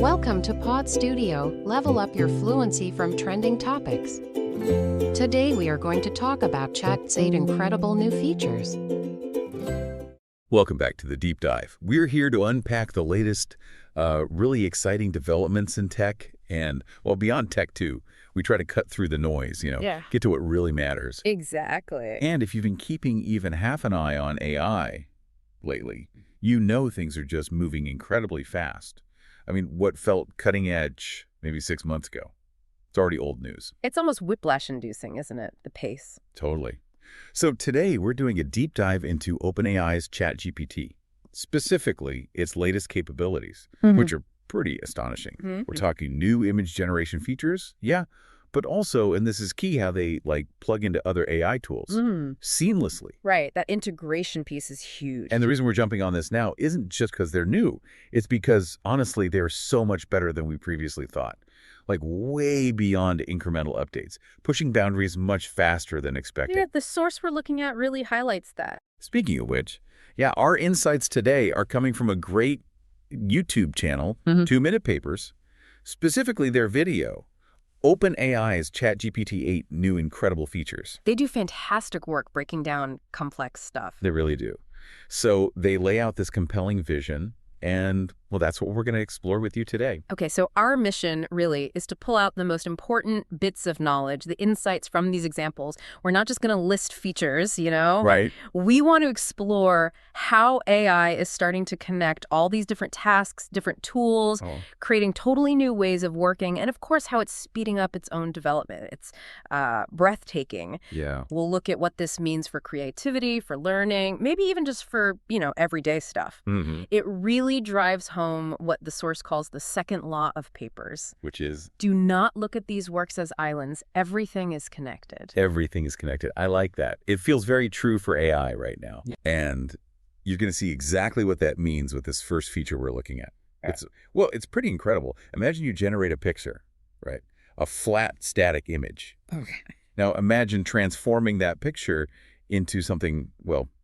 Welcome to Pod Studio, level up your fluency from trending topics. Today we are going to talk about Chat's 8 incredible new features. Welcome back to the Deep Dive. We're here to unpack the latest, really exciting developments in tech and, well, beyond tech too. We try to cut through the noise, get to what really matters. Exactly. And if you've been keeping even half an eye on AI lately, you know things are just moving incredibly fast. I mean, what felt cutting edge maybe 6 months ago, it's already old news. It's almost whiplash-inducing, isn't it? The pace. Totally. So today we're doing a deep dive into OpenAI's ChatGPT, specifically its latest capabilities, which are pretty astonishing. We're talking new image generation features, but also, and this is key, how they plug into other AI tools seamlessly. Right. That integration piece is huge. And the reason we're jumping on this now isn't just because they're new. It's because, honestly, they're so much better than we previously thought. Way beyond incremental updates, pushing boundaries much faster than expected. Yeah, the source we're looking at really highlights that. Speaking of which, our insights today are coming from a great YouTube channel, 2-Minute Papers, specifically their video, OpenAI's ChatGPT 8 new incredible features. They do fantastic work breaking down complex stuff. They really do. So they lay out this compelling vision, and, well, that's what we're going to explore with you today. Okay, so our mission really is to pull out the most important bits of knowledge, the insights from these examples. We're not just going to list features, Right. We want to explore how AI is starting to connect all these different tasks, different tools, creating totally new ways of working, and of course how it's speeding up its own development. It's breathtaking. Yeah. We'll look at what this means for creativity, for learning, maybe even just for, everyday stuff. It really drives home what the source calls the second law of papers. Which is? Do not look at these works as islands. Everything is connected. Everything is connected. I like that. It feels very true for AI right now. Yeah. And you're going to see exactly what that means with this first feature we're looking at. It's pretty incredible. Imagine you generate a picture, right? A flat, static image. Okay. Now imagine transforming that picture into something,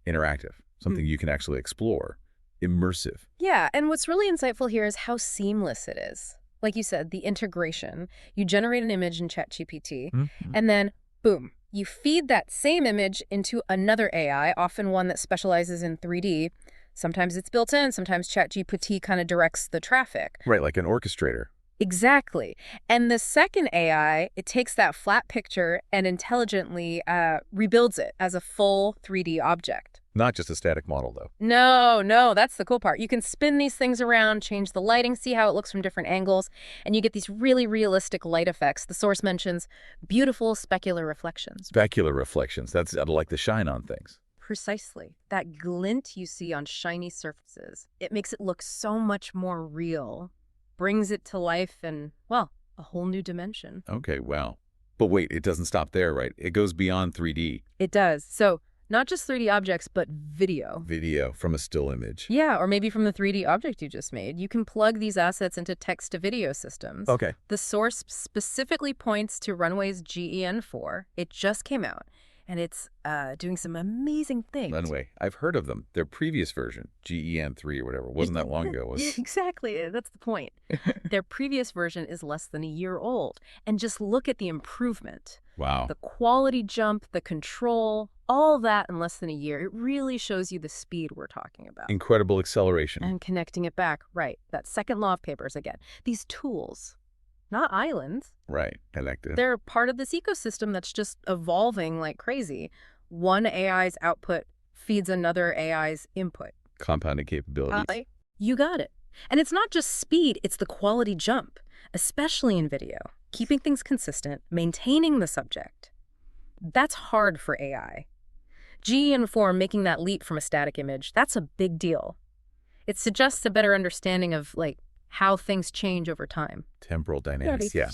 interactive, something you can actually explore. Immersive. Yeah, and what's really insightful here is how seamless it is. Like you said, the integration. You generate an image in ChatGPT, and then, boom, you feed that same image into another AI, often one that specializes in 3D. Sometimes it's built in, sometimes ChatGPT kind of directs the traffic. Right, like an orchestrator. Exactly. And the second AI, it takes that flat picture and intelligently rebuilds it as a full 3D object. Not just a static model, though. No, that's the cool part. You can spin these things around, change the lighting, see how it looks from different angles, and you get these really realistic light effects. The source mentions beautiful specular reflections. Specular reflections. That's like the shine on things. Precisely. That glint you see on shiny surfaces. It makes it look so much more real. Brings it to life in, a whole new dimension. Okay, wow. But wait, it doesn't stop there, right? It goes beyond 3D. It does. So not just 3D objects, but video. Video from a still image. Yeah, or maybe from the 3D object you just made. You can plug these assets into text-to-video systems. Okay. The source specifically points to Runway's GEN4. It just came out, and it's doing some amazing things. Runway. I've heard of them. Their previous version, GEN3 or whatever, wasn't that long ago, was it? Exactly. That's the point. Their previous version is less than a year old. And just look at the improvement. Wow. The quality jump, the control, all that in less than a year. It really shows you the speed we're talking about. Incredible acceleration. And connecting it back. Right. That second law of papers again. These tools, not islands. Right. Connected. They're part of this ecosystem that's just evolving like crazy. One AI's output feeds another AI's input. Compounded capabilities. You got it. And it's not just speed, it's the quality jump, especially in video. Keeping things consistent, maintaining the subject. That's hard for AI. GEN4 making that leap from a static image, that's a big deal. It suggests a better understanding of, how things change over time. Temporal dynamics, yeah.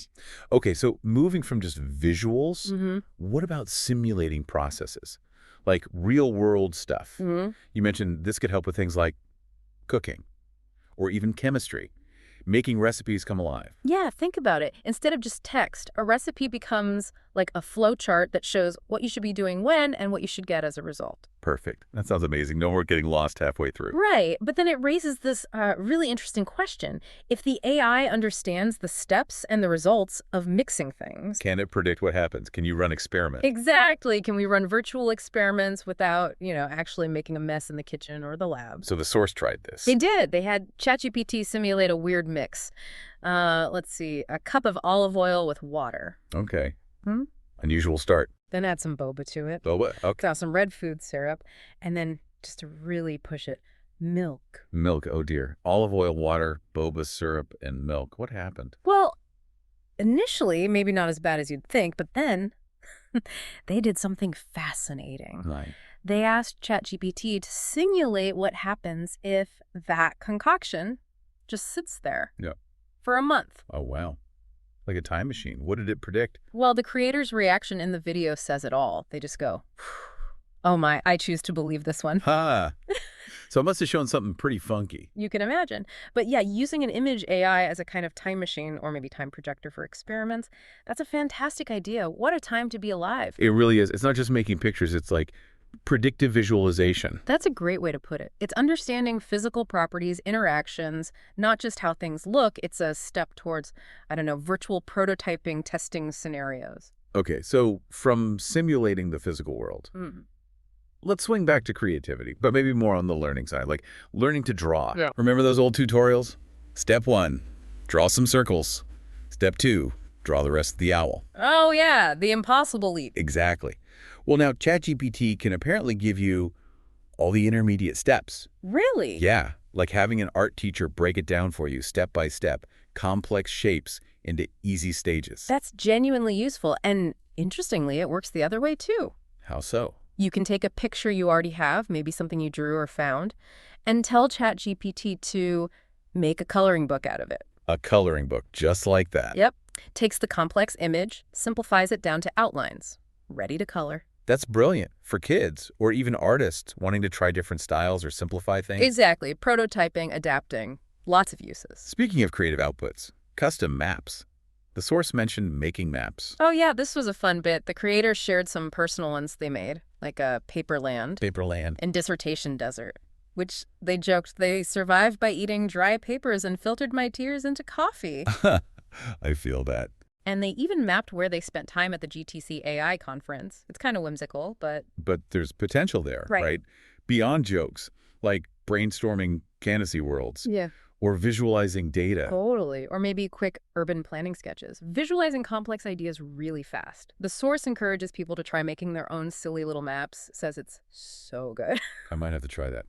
Okay, so moving from just visuals, what about simulating processes? Like real-world stuff. You mentioned this could help with things like cooking or even chemistry, making recipes come alive. Yeah, think about it. Instead of just text, a recipe becomes like a flowchart that shows what you should be doing when and what you should get as a result. Perfect. That sounds amazing. No more getting lost halfway through. Right, but then it raises this really interesting question. If the AI understands the steps and the results of mixing things... Can it predict what happens? Can you run experiments? Exactly. Can we run virtual experiments without, actually making a mess in the kitchen or the lab? So the source tried this. They did. They had ChatGPT simulate a weird mix. Let's see, a cup of olive oil with water. Okay. Unusual start. Then add some boba to it. Boba? Okay. Some red food syrup. And then, just to really push it, milk. Milk, oh dear. Olive oil, water, boba syrup, and milk. What happened? Well, initially, maybe not as bad as you'd think, but then they did something fascinating. Right. They asked ChatGPT to simulate what happens if that concoction just sits there for a month. Oh, wow. Like a time machine. What did it predict? Well, the creator's reaction in the video says it all. They just go, oh my, I choose to believe this one. Ha! So it must have shown something pretty funky. You can imagine. But yeah, using an image AI as a kind of time machine or maybe time projector for experiments, that's a fantastic idea. What a time to be alive. It really is. It's not just making pictures. It's like predictive visualization. That's a great way to put it. It's understanding physical properties, interactions, not just how things look. It's a step towards, virtual prototyping, testing scenarios. Okay, so from simulating the physical world, let's swing back to creativity, but maybe more on the learning side, like learning to draw. Yeah. Remember those old tutorials? Step 1, draw some circles. Step 2, draw the rest of the owl. Oh, yeah, the impossible leap. Exactly. Well, now ChatGPT can apparently give you all the intermediate steps. Really? Yeah, like having an art teacher break it down for you step by step, complex shapes into easy stages. That's genuinely useful. And interestingly, it works the other way, too. How so? You can take a picture you already have, maybe something you drew or found, and tell ChatGPT to make a coloring book out of it. A coloring book, just like that. Yep. Takes the complex image, simplifies it down to outlines. Ready to color. That's brilliant for kids or even artists wanting to try different styles or simplify things. Exactly. Prototyping, adapting. Lots of uses. Speaking of creative outputs, custom maps. The source mentioned making maps. Oh, yeah, this was a fun bit. The creators shared some personal ones they made, like a Paperland and Dissertation Desert, which they joked they survived by eating dry papers and filtered my tears into coffee. I feel that. And they even mapped where they spent time at the GTC AI conference. It's kind of whimsical, but... But there's potential there, right? Beyond jokes, like brainstorming fantasy worlds. Yeah. Or visualizing data. Totally. Or maybe quick urban planning sketches. Visualizing complex ideas really fast. The source encourages people to try making their own silly little maps. Says it's so good. I might have to try that.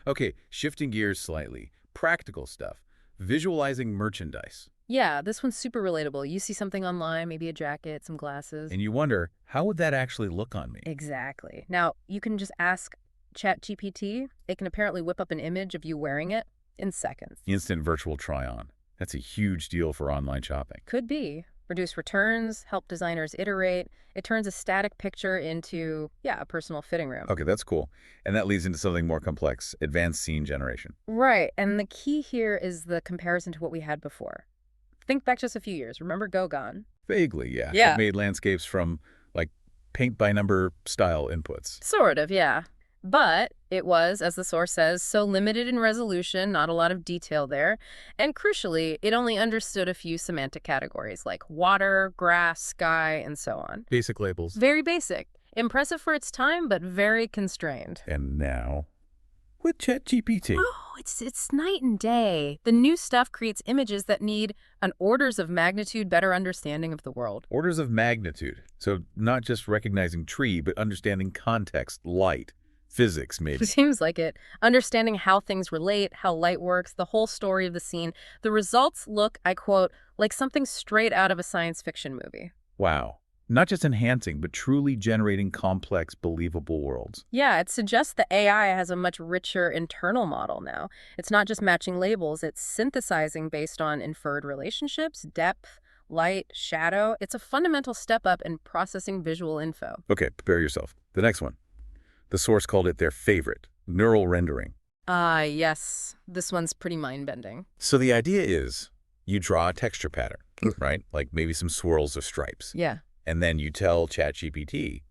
Okay, shifting gears slightly. Practical stuff. Visualizing merchandise. Yeah, this one's super relatable. You see something online, maybe a jacket, some glasses. And you wonder, how would that actually look on me? Exactly. Now, you can just ask ChatGPT. It can apparently whip up an image of you wearing it in seconds. Instant virtual try-on. That's a huge deal for online shopping. Could be. Reduce returns, help designers iterate. It turns a static picture into, a personal fitting room. Okay, that's cool. And that leads into something more complex, advanced scene generation. Right, and the key here is the comparison to what we had before. Think back just a few years. Remember Gauguin? Vaguely, yeah. Yeah. It made landscapes from, like, paint-by-number style inputs. Sort of, yeah. But it was, as the source says, so limited in resolution, not a lot of detail there. And crucially, it only understood a few semantic categories like water, grass, sky, and so on. Basic labels. Very basic. Impressive for its time, but very constrained. And now, with ChatGPT. Oh, it's night and day. The new stuff creates images that need an orders of magnitude better understanding of the world. Orders of magnitude. So not just recognizing tree, but understanding context, light, physics, maybe. Seems like it. Understanding how things relate, how light works, the whole story of the scene. The results look, I quote, like something straight out of a science fiction movie. Wow. Not just enhancing, but truly generating complex, believable worlds. Yeah, it suggests the AI has a much richer internal model now. It's not just matching labels, it's synthesizing based on inferred relationships, depth, light, shadow. It's a fundamental step up in processing visual info. Okay, prepare yourself. The next one. The source called it their favorite, neural rendering. Yes. This one's pretty mind-bending. So the idea is you draw a texture pattern, right? Like maybe some swirls of stripes. Yeah. And then you tell ChatGPT,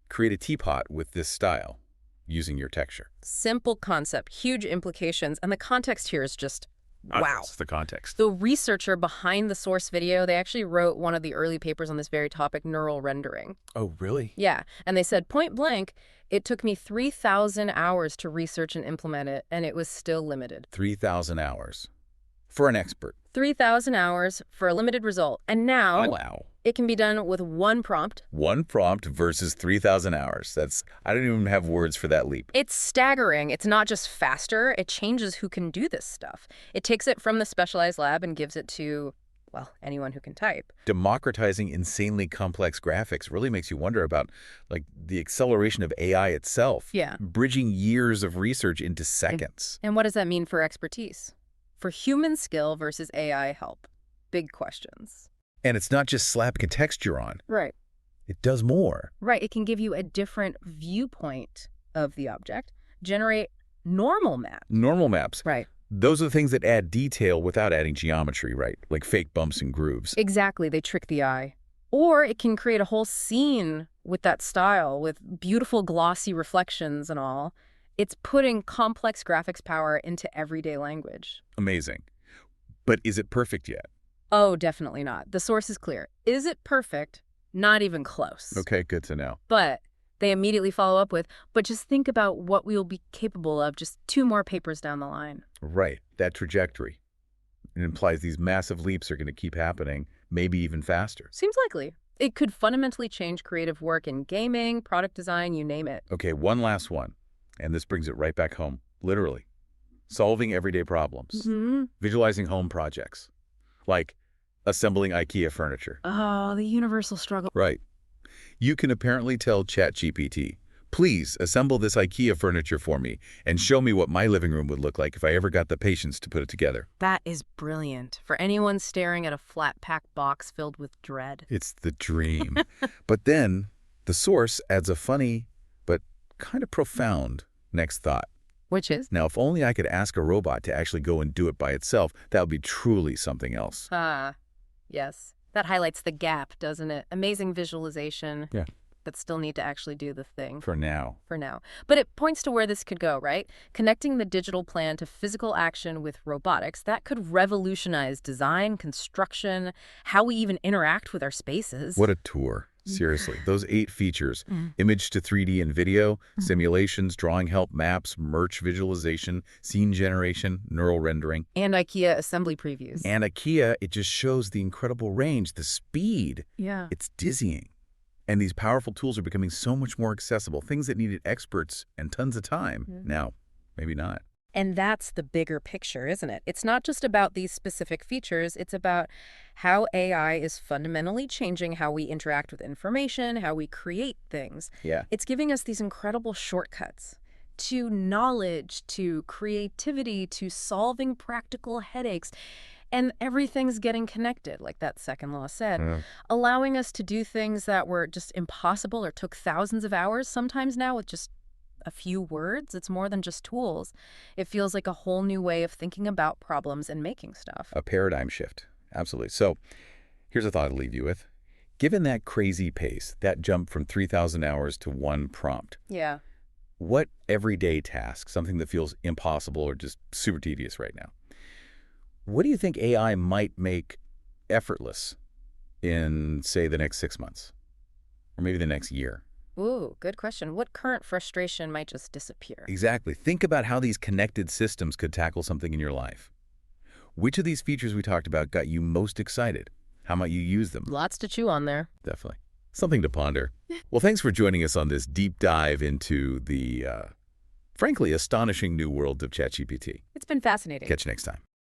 create a teapot with this style. using your texture. Simple concept, huge implications, and the context here is just wow. That's the context. The researcher behind the source video, they actually wrote one of the early papers on this very topic, neural rendering. Oh, really? Yeah, and they said point blank, it took me 3,000 hours to research and implement it, and it was still limited. 3,000 hours. For an expert. 3,000 hours for a limited result. And now Wow. it can be done with one prompt. One prompt versus 3,000 hours. I don't even have words for that leap. It's staggering. It's not just faster, it changes who can do this stuff. It takes it from the specialized lab and gives it to, well, anyone who can type. Democratizing insanely complex graphics really makes you wonder about, like, the acceleration of AI itself. Yeah. Bridging years of research into seconds. And what does that mean for expertise? For human skill versus AI help? Big questions. And it's not just slapping a texture on. Right. It does more. Right. It can give you a different viewpoint of the object, generate normal maps. Normal maps. Right. Those are the things that add detail without adding geometry, right? Like fake bumps and grooves. Exactly. They trick the eye. Or it can create a whole scene with that style, with beautiful glossy reflections and all. It's putting complex graphics power into everyday language. Amazing. But is it perfect yet? Oh, definitely not. The source is clear. Is it perfect? Not even close. Okay, good to know. But they immediately follow up with, but just think about what we'll be capable of just 2 more papers down the line. Right, that trajectory. It implies these massive leaps are going to keep happening, maybe even faster. Seems likely. It could fundamentally change creative work in gaming, product design, you name it. Okay, one last one. And this brings it right back home, literally. Solving everyday problems. Visualizing home projects. Like assembling IKEA furniture. Oh, the universal struggle. Right. You can apparently tell ChatGPT, please assemble this IKEA furniture for me and show me what my living room would look like if I ever got the patience to put it together. That is brilliant. For anyone staring at a flat-pack box filled with dread. It's the dream. But then the source adds a funny but kind of profound next thought. Which is? Now, if only I could ask a robot to actually go and do it by itself, that would be truly something else. Yes. That highlights the gap, doesn't it? Amazing visualization. Yeah. But still need to actually do the thing. For now. For now. But it points to where this could go, right? Connecting the digital plan to physical action with robotics, that could revolutionize design, construction, how we even interact with our spaces. What a tour. Seriously, those 8 features, image to 3D and video, simulations, drawing help, maps, merch visualization, scene generation, neural rendering. And IKEA assembly previews. And IKEA, it just shows the incredible range, the speed. Yeah. It's dizzying. And these powerful tools are becoming so much more accessible. Things that needed experts and tons of time. Now, maybe not. And that's the bigger picture, isn't it? It's not just about these specific features. It's about how AI is fundamentally changing how we interact with information, how we create things. Yeah. It's giving us these incredible shortcuts to knowledge, to creativity, to solving practical headaches. And everything's getting connected, like that second law said, allowing us to do things that were just impossible or took thousands of hours sometimes now with just a few words. It's more than just tools. It feels like a whole new way of thinking about problems and making stuff. A paradigm shift. Absolutely. So here's a thought I'll leave you with. Given that crazy pace, that jump from 3,000 hours to one prompt, Yeah. what everyday task, something that feels impossible or just super tedious right now, what do you think AI might make effortless in, say, the next 6 months? Or maybe the next year? Ooh, good question. What current frustration might just disappear? Exactly. Think about how these connected systems could tackle something in your life. Which of these features we talked about got you most excited? How might you use them? Lots to chew on there. Definitely. Something to ponder. Well, thanks for joining us on this deep dive into the, frankly, astonishing new world of ChatGPT. It's been fascinating. Catch you next time.